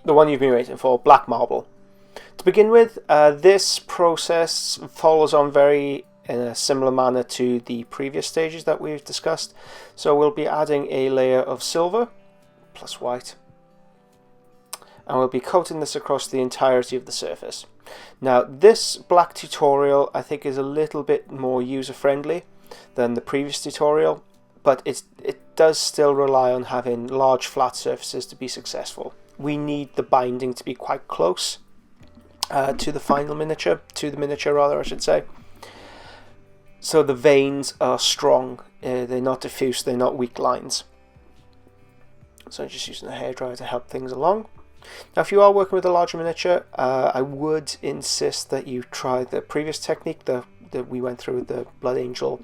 the one you've been waiting for, black marble. To begin with, this process follows on very in a similar manner to the previous stages that we've discussed. So we'll be adding a layer of silver plus white, and we'll be coating this across the entirety of the surface. Now this black tutorial I think is a little bit more user-friendly than the previous tutorial, but it does still rely on having large flat surfaces to be successful. We need the binding to be quite close to the final miniature, I should say. So the veins are strong, they're not diffuse, they're not weak lines. So I'm just using the hairdryer to help things along. Now if you are working with a larger miniature, I would insist that you try the previous technique that we went through with the Blood Angel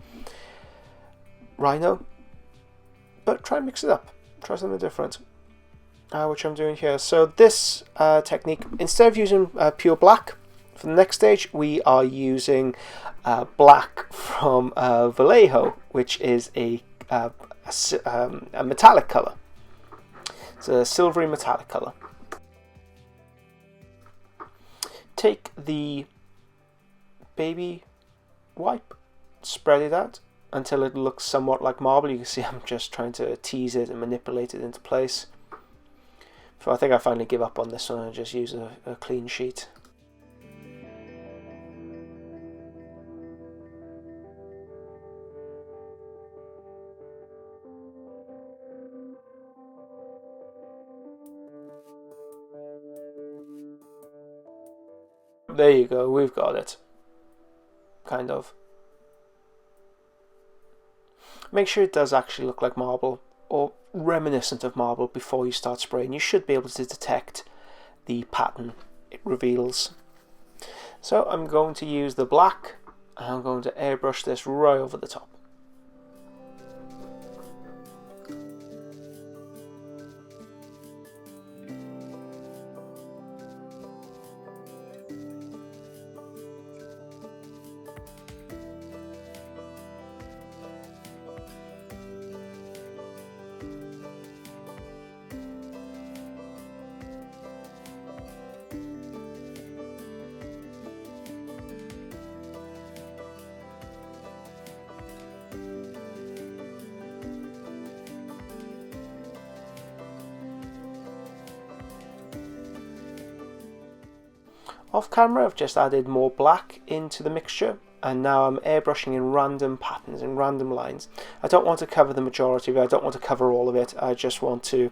Rhino, but try and mix it up, try something different, which I'm doing here. So this technique, instead of using pure black for the next stage, we are using black from Vallejo, which is a metallic color. It's a silvery metallic color. Take the baby wipe, spread it out until it looks somewhat like marble. You can see I'm just trying to tease it and manipulate it into place. So I think I finally give up on this one and just use a clean sheet. There you go, we've got it. Kind of. Make sure it does actually look like marble, or reminiscent of marble, before you start spraying. You should be able to detect the pattern it reveals. So I'm going to use the black, and I'm going to airbrush this right over the top. Off camera I've just added more black into the mixture, and now I'm airbrushing in random patterns, in random lines. I don't want to cover the majority of it, I don't want to cover all of it, I just want to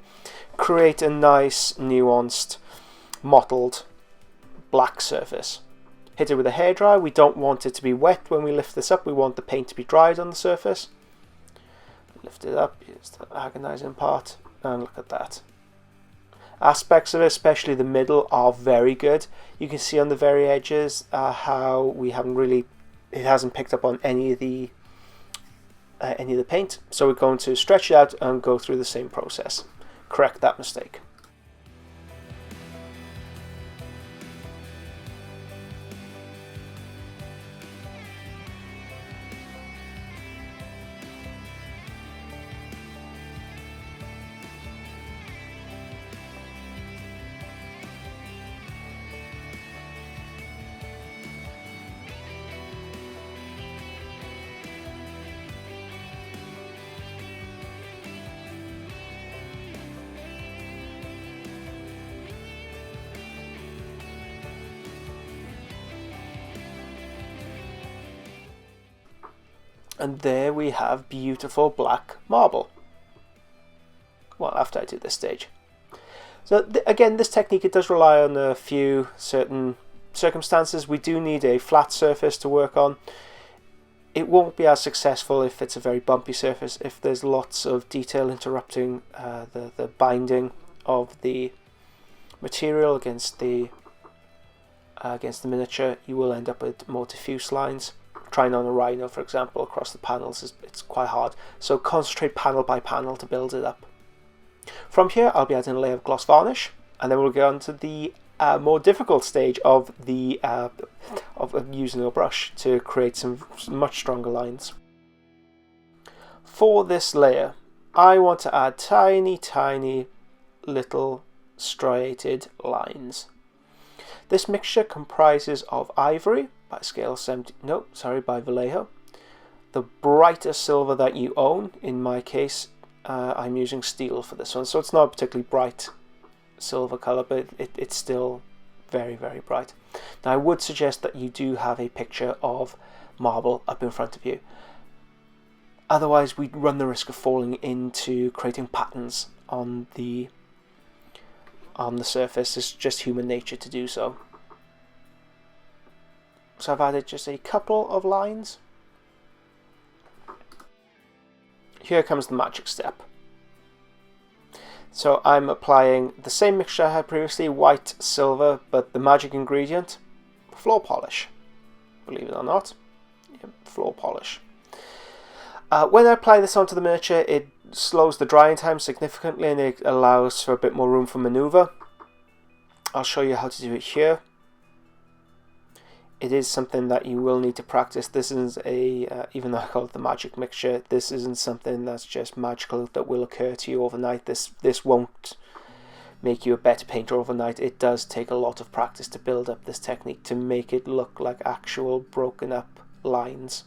create a nice, nuanced, mottled black surface. Hit it with a hairdryer. We don't want it to be wet when we lift this up, we want the paint to be dried on the surface. Lift it up, here's the agonizing part, and look at that. Aspects of it, especially the middle, are very good. You can see on the very edges how we haven't really, it hasn't picked up on any of the paint. So we're going to stretch it out and go through the same process. Correct that mistake. And there we have beautiful black marble. Well, after I do this stage. So again, this technique, it does rely on a few certain circumstances. We do need a flat surface to work on. It won't be as successful if it's a very bumpy surface. If there's lots of detail interrupting the binding of the material against the miniature, you will end up with more diffuse lines. Trying on a Rhino, for example, across the panels, it's quite hard. So concentrate panel by panel to build it up. From here, I'll be adding a layer of gloss varnish, and then we'll go on to the more difficult stage of using a brush to create some much stronger lines. For this layer, I want to add tiny little striated lines. This mixture comprises of ivory by scale 70, by Vallejo, the brighter silver that you own. In my case, I'm using steel for this one, so it's not a particularly bright silver color, but it's still very, very bright. Now, I would suggest that you do have a picture of marble up in front of you. Otherwise, we'd run the risk of falling into creating patterns on the surface. It's just human nature to do so. So I've added just a couple of lines. Here comes the magic step. So I'm applying the same mixture I had previously, white, silver, but the magic ingredient, floor polish. Believe it or not, floor polish. When I apply this onto the miniature, it slows the drying time significantly and it allows for a bit more room for maneuver. I'll show you how to do it here. It is something that you will need to practice. This is even though I call it the magic mixture, this isn't something that's just magical that will occur to you overnight. This won't make you a better painter overnight. It does take a lot of practice to build up this technique to make it look like actual broken up lines.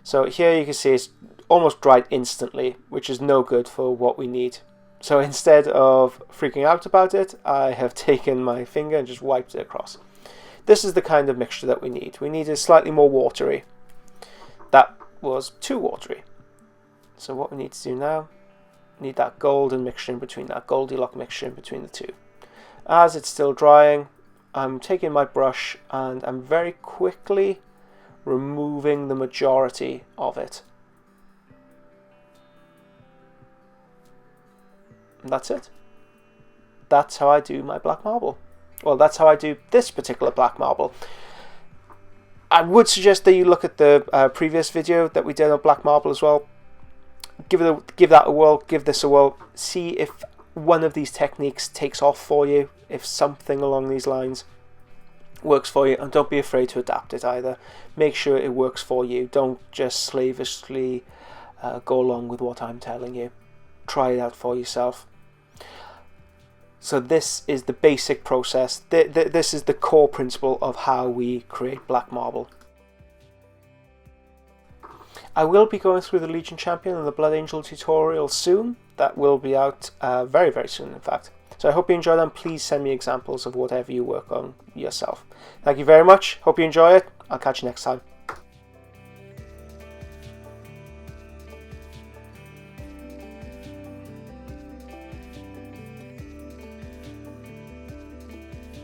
So here you can see it's almost dried instantly, which is no good for what we need. So instead of freaking out about it, I have taken my finger and just wiped it across. This is the kind of mixture that we need. We need it slightly more watery. That was too watery. So what we need to do now, we need that golden mixture in between, that Goldilocks mixture in between the two. As it's still drying, I'm taking my brush and I'm very quickly removing the majority of it. And that's it. That's how I do my black marble. Well, that's how I do this particular black marble. I would suggest that you look at the previous video that we did on black marble as well. Give that a whirl, give this a whirl. See if one of these techniques takes off for you, if something along these lines works for you, and don't be afraid to adapt it either. Make sure it works for you. Don't just slavishly go along with what I'm telling you. Try it out for yourself. So this is the basic process. This is the core principle of how we create black marble. I will be going through the Legion Champion and the Blood Angel tutorial soon. That will be out very, very soon, in fact. So I hope you enjoy them. Please send me examples of whatever you work on yourself. Thank you very much. Hope you enjoy it. I'll catch you next time.